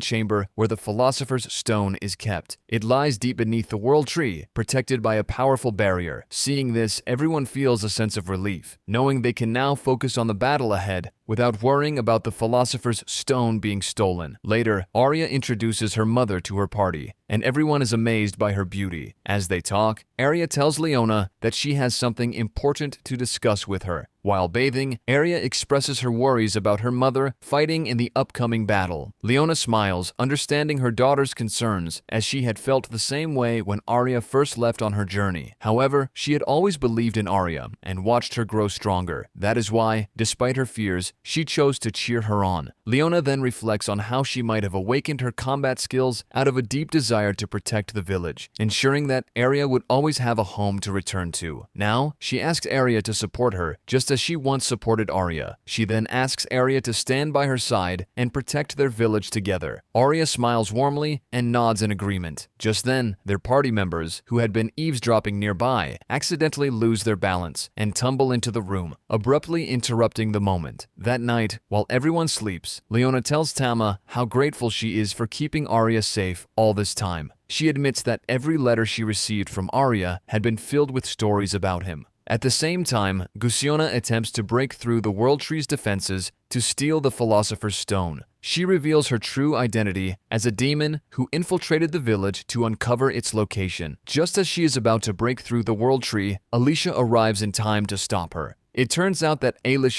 chamber where the Philosopher's Stone is kept. It lies deep beneath the World Tree, protected by a powerful barrier. Seeing this, everyone feels a sense of relief, knowing they can now focus on the battle ahead without worrying about the Philosopher's Stone being stolen. Later, Arya introduces her mother to her party, and everyone is amazed by her beauty. As they talk, Arya tells Leona that she has something important to discuss with her. While bathing, Arya expresses her worries about her mother fighting in the upcoming battle. Leona smiles, understanding her daughter's concerns, as she had felt the same way when Arya first left on her journey. However, she had always believed in Arya and watched her grow stronger. That is why, despite her fears, she chose to cheer her on. Leona then reflects on how she might have awakened her combat skills out of a deep desire to protect the village, ensuring that Arya would always have a home to return to. Now, she asks Arya to support her, just as she once supported Arya. She then asks Arya to stand by her side and protect their village together. Arya smiles warmly and nods in agreement. Just then, their party members, who had been eavesdropping nearby, accidentally lose their balance and tumble into the room, abruptly interrupting the moment. That night, while everyone sleeps, Leona tells Tama how grateful she is for keeping Arya safe all this time. She admits that every letter she received from Arya had been filled with stories about him. At the same time, Gusiona attempts to break through the World Tree's defenses to steal the Philosopher's Stone. She reveals her true identity as a demon who infiltrated the village to uncover its location. Just as she is about to break through the World Tree, Alicia arrives in time to stop her. It turns out that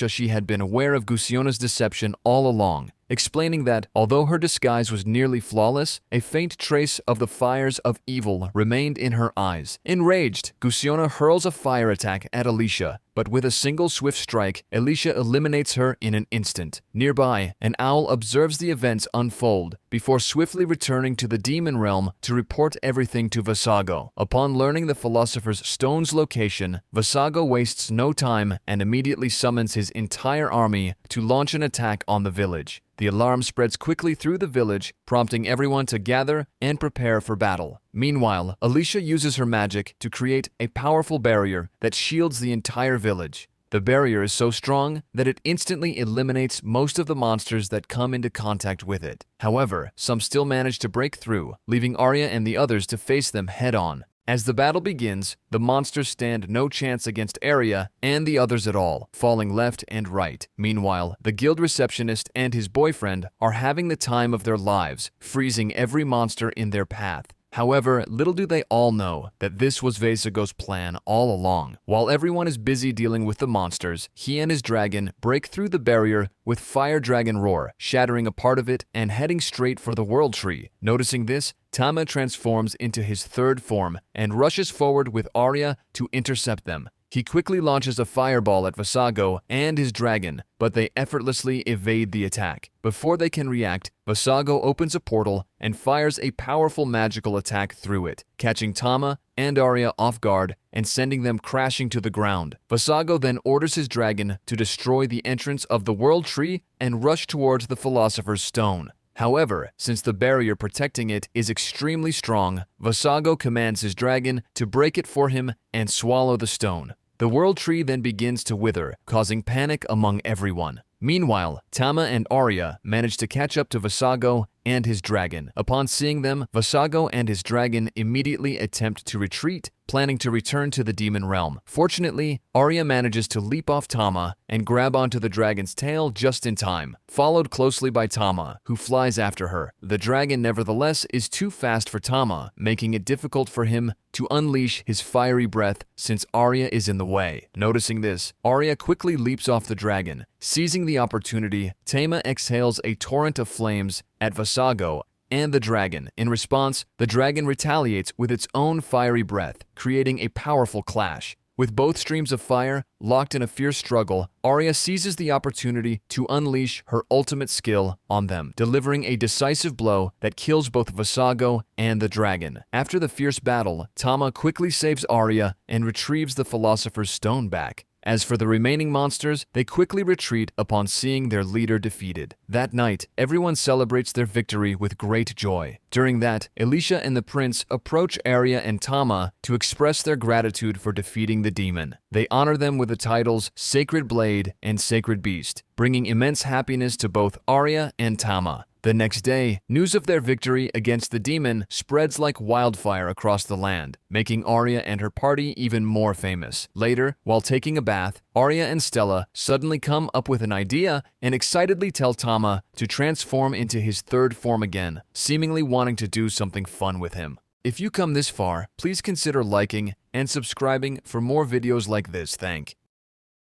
she had been aware of Gusiona's deception all along, explaining that, although her disguise was nearly flawless, a faint trace of the fires of evil remained in her eyes. Enraged, Gusiona hurls a fire attack at Alicia, but with a single swift strike, Alicia eliminates her in an instant. Nearby, an owl observes the events unfold before swiftly returning to the demon realm to report everything to Vasago. Upon learning the Philosopher's Stone's location, Vasago wastes no time and immediately summons his entire army to launch an attack on the village. The alarm spreads quickly through the village, prompting everyone to gather and prepare for battle. Meanwhile, Alicia uses her magic to create a powerful barrier that shields the entire village. The barrier is so strong that it instantly eliminates most of the monsters that come into contact with it. However, some still manage to break through, leaving Arya and the others to face them head-on. As the battle begins, the monsters stand no chance against Arya and the others at all, falling left and right. Meanwhile, the guild receptionist and his boyfriend are having the time of their lives, freezing every monster in their path. However, little do they all know that this was Vasago's plan all along. While everyone is busy dealing with the monsters, he and his dragon break through the barrier with Fire Dragon Roar, shattering a part of it and heading straight for the World Tree. Noticing this, Tama transforms into his third form and rushes forward with Arya to intercept them. He quickly launches a fireball at Vasago and his dragon, but they effortlessly evade the attack. Before they can react, Vasago opens a portal and fires a powerful magical attack through it, catching Tama and Arya off guard and sending them crashing to the ground. Vasago then orders his dragon to destroy the entrance of the World Tree and rush towards the Philosopher's Stone. However, since the barrier protecting it is extremely strong, Vasago commands his dragon to break it for him and swallow the stone. The World Tree then begins to wither, causing panic among everyone. Meanwhile, Tama and Arya manage to catch up to Vasago and his dragon. Upon seeing them, Vasago and his dragon immediately attempt to retreat, planning to return to the demon realm. Fortunately, Arya manages to leap off Tama and grab onto the dragon's tail just in time, followed closely by Tama, who flies after her. The dragon, nevertheless, is too fast for Tama, making it difficult for him to unleash his fiery breath since Arya is in the way. Noticing this, Arya quickly leaps off the dragon. Seizing the opportunity, Tama exhales a torrent of flames at Vasago and the dragon. In response, the dragon retaliates with its own fiery breath, creating a powerful clash. With both streams of fire locked in a fierce struggle, Arya seizes the opportunity to unleash her ultimate skill on them, delivering a decisive blow that kills both Vasago and the dragon. After the fierce battle, Tama quickly saves Arya and retrieves the Philosopher's Stone back. As for the remaining monsters, they quickly retreat upon seeing their leader defeated. That night, everyone celebrates their victory with great joy. During that, Elisha and the prince approach Arya and Tama to express their gratitude for defeating the demon. They honor them with the titles Sacred Blade and Sacred Beast, bringing immense happiness to both Arya and Tama. The next day, news of their victory against the demon spreads like wildfire across the land, making Arya and her party even more famous. Later, while taking a bath, Arya and Stella suddenly come up with an idea and excitedly tell Tama to transform into his third form again, seemingly wanting to do something fun with him. If you come this far, please consider liking and subscribing for more videos like this. Thank you.